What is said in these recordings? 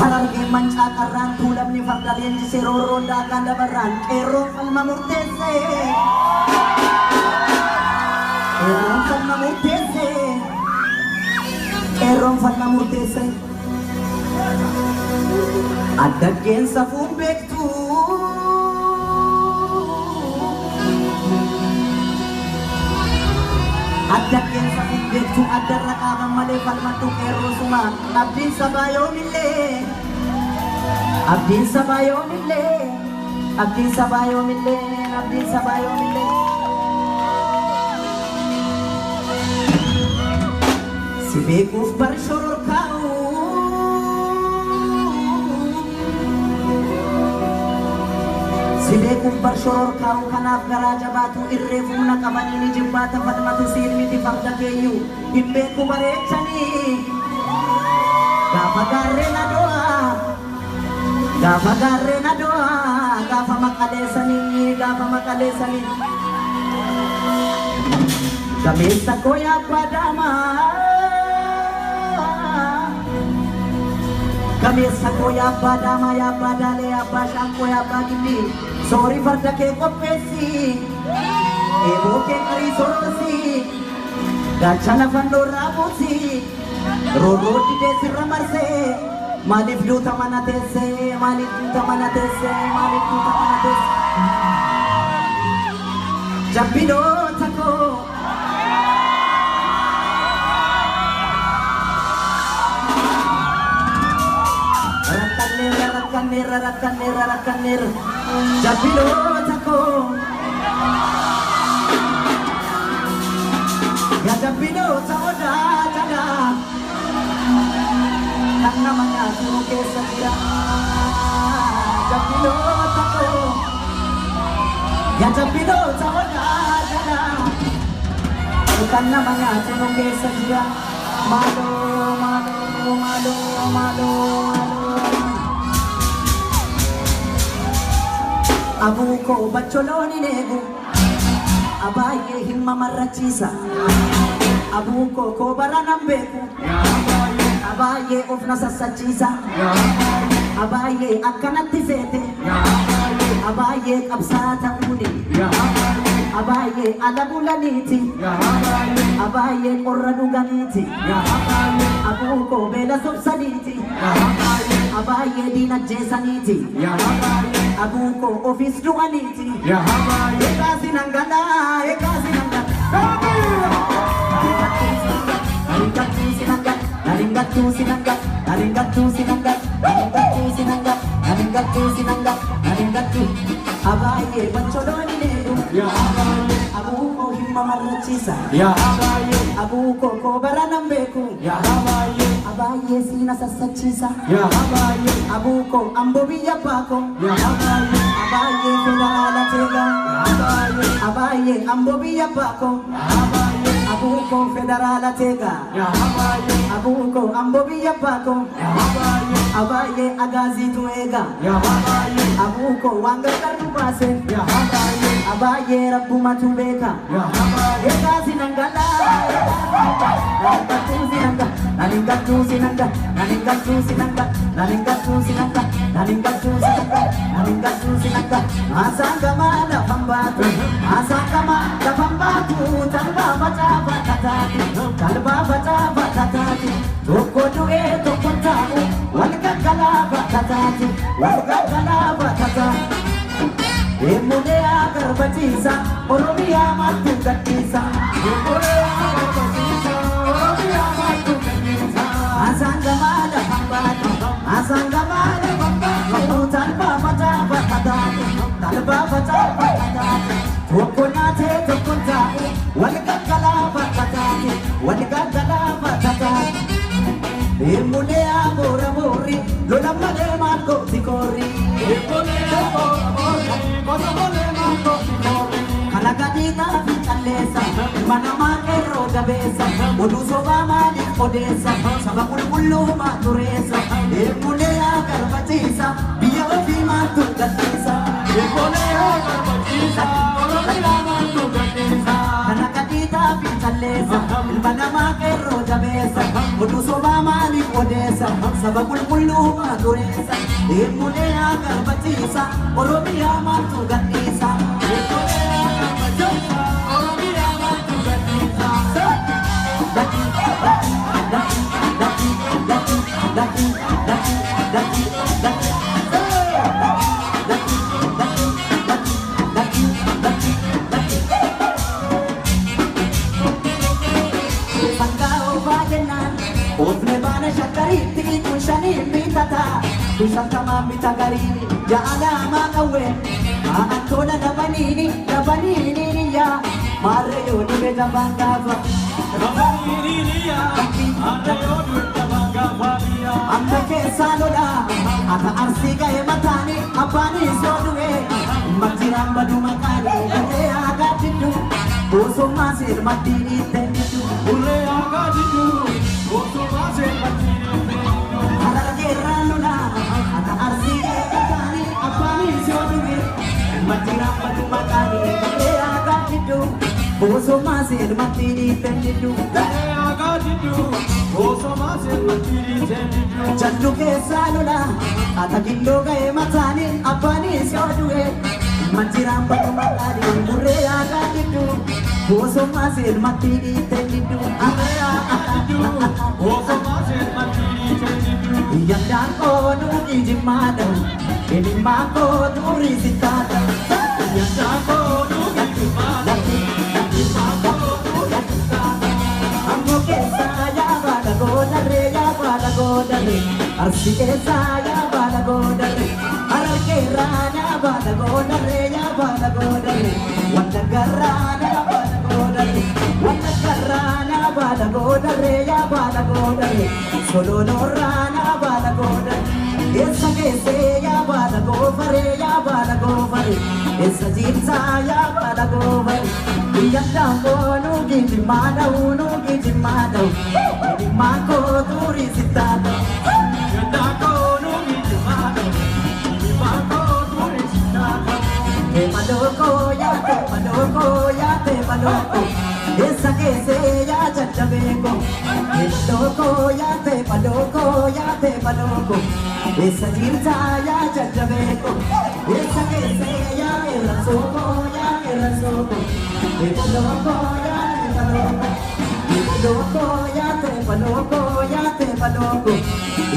Harargee mancaaqarraan tuulamni farda leenjisee roorroon daakaan dabarraan qeerroon falma murteesse. Qeerroon falma murteesse. Qeerroon falma murteesse. Addaggeen safuun beektu. Addaggeen safuun beektu addarra qaaban malee falmadhu qeerroo suma. Abdiin sabaa yoomillee. Abdiin sabaa yoomillee. Abdiin sabaa yoomillee. Abdiin sabaa yoomillee. Si beekuuf bar shororkaa'u. Si beekuuf bar shororkaa'u kanaaf garaa jabaatu irree humna qabanii ni jibbaata falmatu siin miti farda keeyyuu hin beeku bareechanii. Gaafa gaarreen ado'aa. Gaafa gaarreen ado'aa. Gaafa maqaleessanii. Gaafa maqaleessanii. Gameessa koo yaabbaa daamaa. Gameessa koo yaabbaa daamaa yaabbaa daalee yaabbaa shaanqoo yaabbaa gilli soori farda kee qopheessi eeboo kee qarii soroosi gaachana fannoo raabuusi roorroo didee sirra marsee maaliif duuta mana teessee maaliif duuta mana teessee maaliif duuta mana teessee jabbidoota koo. Rakkanneera jabbidoota koo yaa jabbidoota odaa jagaa kan nama nyaatu keessa jira jabbidoota koo yaa jabbidoota odaa jagaa kan nama nyaatu keessa jira maaloo maaloo maaloo maaloo. Abuko bacholoni negu abaye himma marrachiisa abuko ko baranam beeku abaye ofna sassachiisa abaye akkanatti feete abaye qabsaata uni abaye alabulaniiti abaye qorra dhuganiiti abuko beela sobsaniiti abaye diinajjeesaniiti abuko ofis du'aniiti ekaasi nangala ekaasi nangala nalingattuusi nangala nalingattuusi nangala nalingattuusi nangala nalingattuusi nangala nalingattuusi nangala nalingattu abaye bacholoni needu abuko himma marrachiisa abuko ko baranam beeku abaye siina sassachiisa abuko ambo biyya baako abaye federaala teega abaye ambo biyya baako abuko federaala teega abuko ambo biyya baako abaye agaaziitu eega abuko wanga qarru baase abaye rabbumatu beeka egaasi nangala nalingattuusi nanga nalingattuusi nanga nalingattuusi nanga nalingattuusi nanga asangama lafambaatu asangama lafambaatu talba facaafa kataati tokko du'ee tokko taa'u wal gaggalaafa kataati emulee agarbachiisa oromiyaa mattu gadhiisa asangama lafambaatu talba facaafa kataati tokko nyaatee tokko taa'u wal gaggalaafa kataati emulee agoora boorri lola malee maal gooti koorri kalaqadiidhaa fi calleessa mana maaqeerroo jabeessa oduu sobaa maaliif odeessa saba qulqulluu maatureessa eemulee agarbachiisa biyya ofii maattu gadhiisa kalaqadiidhaa fi calleessa ilma namaa qeerroo jabeessa Oduu sobaa maaliif odeessa saba qulqullummaa dureessa deemuudee agarbachiisa Oromiyaa maaltu gadhiisa Oromiyaa maaltu gadhiisa Ofne bana shakariti kushani mitata kushantama mitagarini jana makawe antola nabanini ya mare yodi beta bangava nabanini ya mare yodi beta bangava amma ke sanoda ata arsiga ematani apani soduwe matiramba dumakani ate agatidu boso masir matini tendu ure agatidu boso masir matini harage ranuna ata arsiga ematani apani soduwe matiramba dumakani ate agatidu boso masir matini tendu ate agatidu boso masir matini tendu chandu ke sanoda ata kindoga ematani apani soduwe Matiramba tumakari murea gadidu boso masir matiri tenidu area gadidu boso masir matiri tenidu yanda kono kijimada ini mako turi sitada yanda kono kijimada ini mako turi sitada ammo ke saya bada goda re arsi ke saya bada goda re arke rana bada goda re wanda garana bada goda re ya bada goda re solo no rana bada goda esa ke se ya bada gofare esa jinsa ya bada gofare yanda kono gijimada uno gijimada ini mako turi sitada yanda kono gijimada ini mako turi sitada te padoko esa que se ya chabeko te padoko esa jinsa ya chabeko esa que se ya el soko te padoko te padoko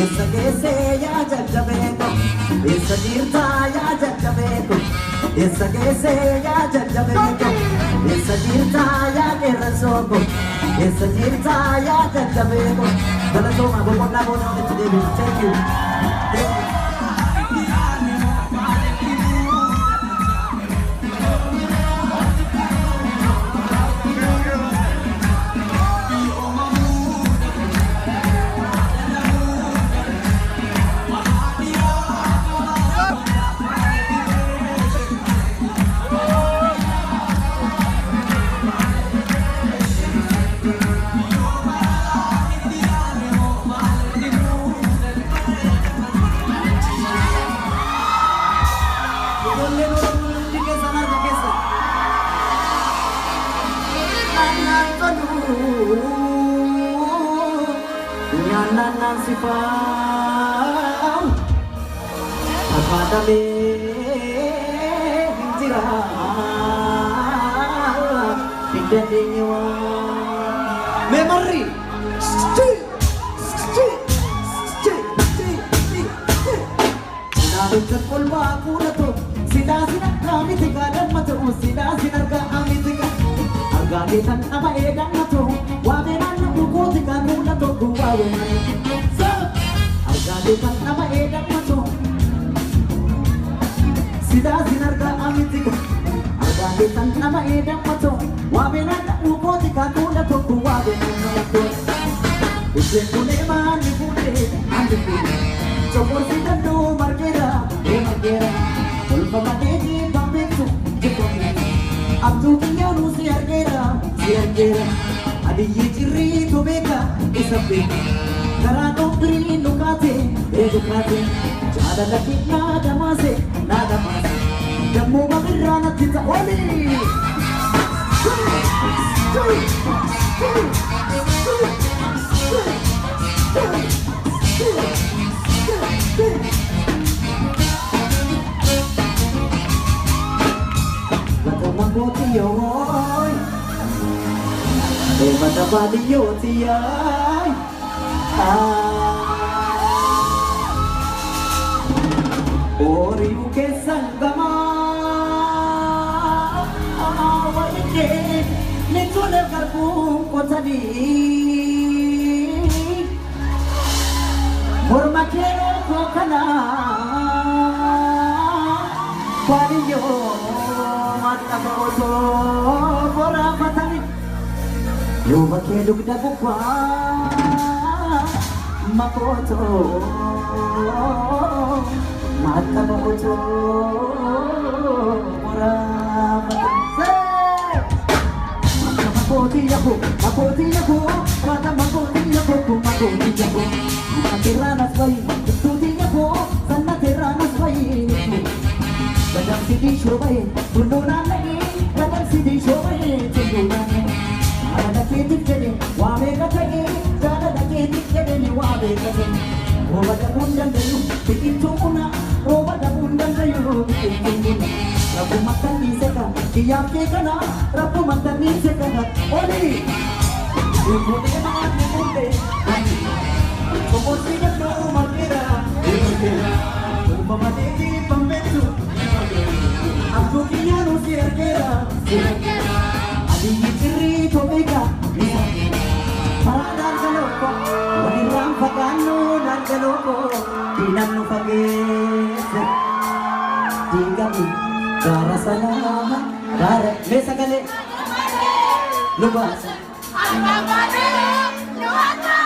esa que se ya chabeko esa jinsa ya chabeko esa que se ya chabeko esa jinsa ya rasoko esa jinsa ya chabeko dala toma bobo na bono today thank you Sifau apa me jira pindah nyawa memory sida betul aku nato sida kami tiga dan matu sida kami tiga harga kita nama edang nato wabenan buku tiga nato gua Galitan nama edang mato sida sinarga amitika galitan nama edang mato wabena ukoti kakula toku wabena mato use kune mani kune andi kune chokor sida no margera ulfa mategi bambetu jikoni abdu kinya nu siargera adi yiri to beka isabe Karano beri nukate, edukate, jada lagi nada mase, jamu magerana kita oli. Ada baliyo tiyay Oriu kesan gama Awaike Nitule karbu kotani Murmakero kokana Baliyo mata bozo Bora matani Lupa keluk da bukwa Makoto Mata bozo Bora matani Makoti aku Mata makoti aku Matiranas bayi Tuti aku Sana tiranas bayi Kadang sidi shobai Tundunan lagi Kadang sidi shobai Tundunan lagi Ada ketik jadi Wabe katagi Ada ketik jadi Wabe katagi Roba da bundang dayu Bikin tumuna Roba da bundang dayu Bikin tumuna Rabu makan di seka Diam ke kana Rabu makan di seka Oli Ibu teman ibu Como siga no manera Rumah mati pembentu Aku kini no sirkera Adi ciri tobeka Paradar galoko Wadiram pagano dan galoko Dinan no pagese Tiga mi Gara sana Gara Mesa kali Lubasa Almamane Luata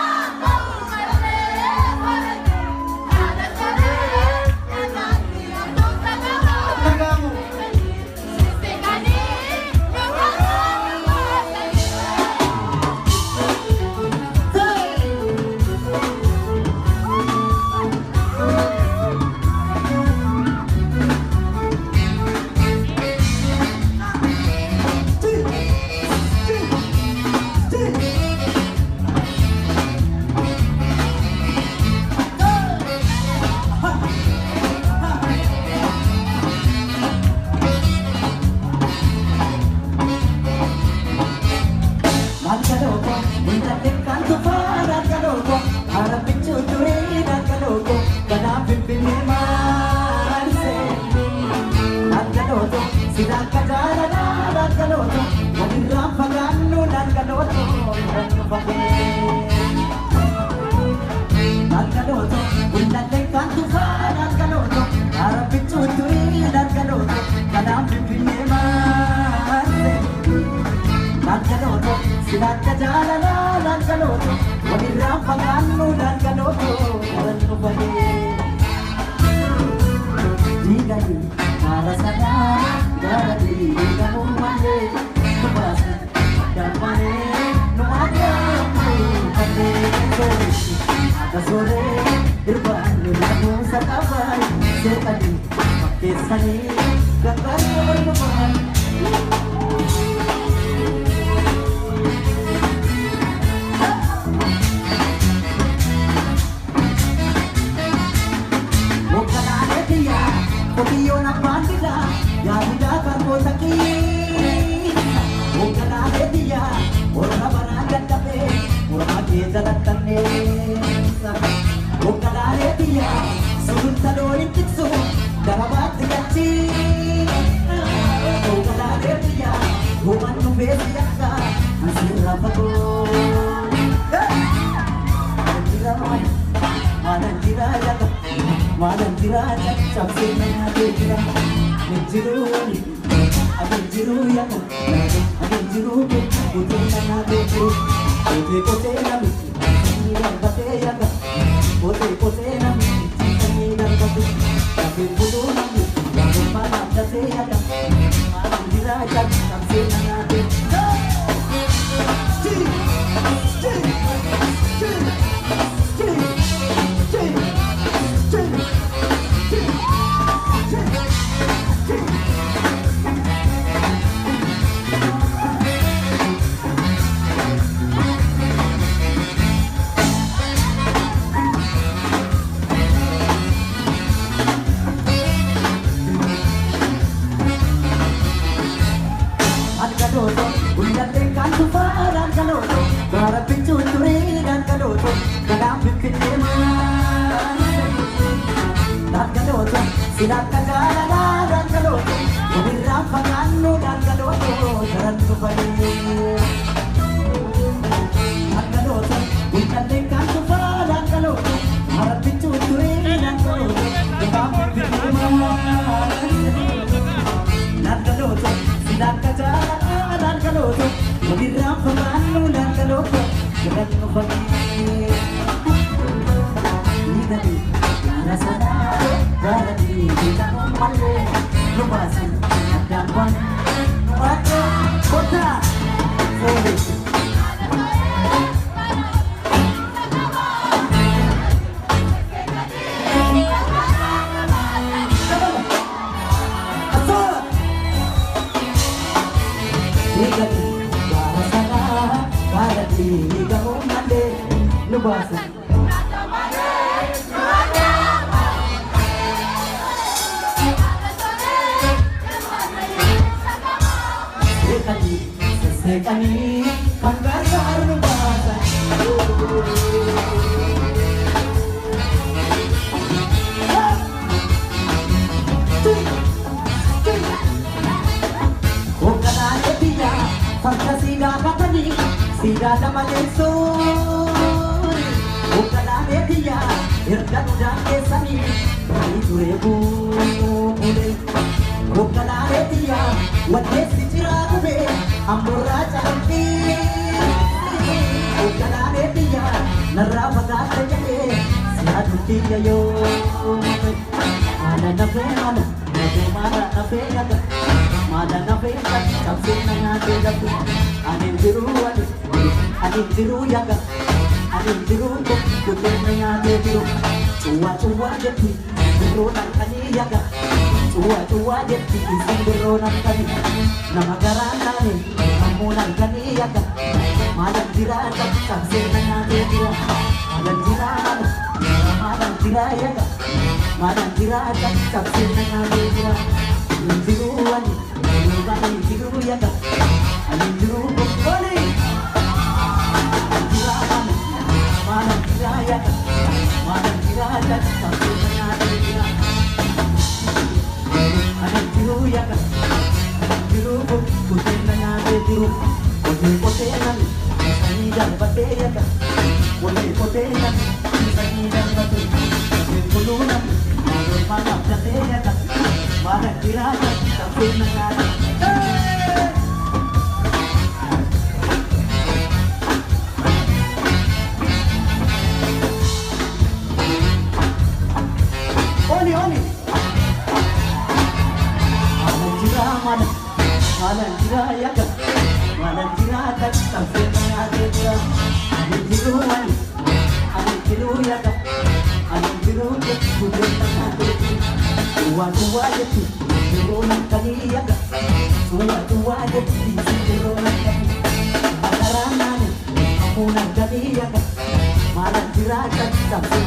Silakka jaalala dhangalooto walirraan fagaannu dhangalooto daran dhufanii dhangalooto bulchallee kan dhufaa dhangalooto maratti cuuturee dhangalooto dhufaaf birbirmaa dhangalooto silakka jaalala dhangalooto walirraan fagaannu dhangalooto daran dhufanii nidani rasana Barati kita malu lupasan dapat baca kota polis. Barati kita malu lupasan. Sekali pangkat berbahasa bukan hanya dia fantasi dapat tadi tidak ada majesur bukan hanya dia irdan udah kesani itu rebu boleh bukan hanya dia wajah si ciragu be Amurra canti, ukalane tiya, narrafaga tejale, siadu tiya yo. Mana nafe mana, nafe mana nafe naga, mana nafe naga, sabse naya tejaku. Anin jiru yaga, anin jiru ko, kutu naya tejiru. Cuwa jeti, jiru nangkani yaga. Cuwa jeti, jiru nangkani. Nama garanane. Mulan kaniyaga malam diraga sabse nanya dira malam diraga malam diraga sabse nanya dira jiruani jiruani jiru yaga alin jiru boli malam diraga sabse nanya dira alin jiru yaga jiru boli nanya dira Potenan, sanidang bateyaka. Potenan, sanidang batu. Pulunan, mana bateyaka. Mana kiraka, tapi nangada. Oni. Mana kirayaka. Malam jiragat sampai mengajar, anin jiruan, anin jiru yaga, anin jiru jet bukan mengajar. Tua jet jiruan kali yaga, tua jet jiruan kali. Bakaran anin, amunan kali yaga, malam jiragat sampai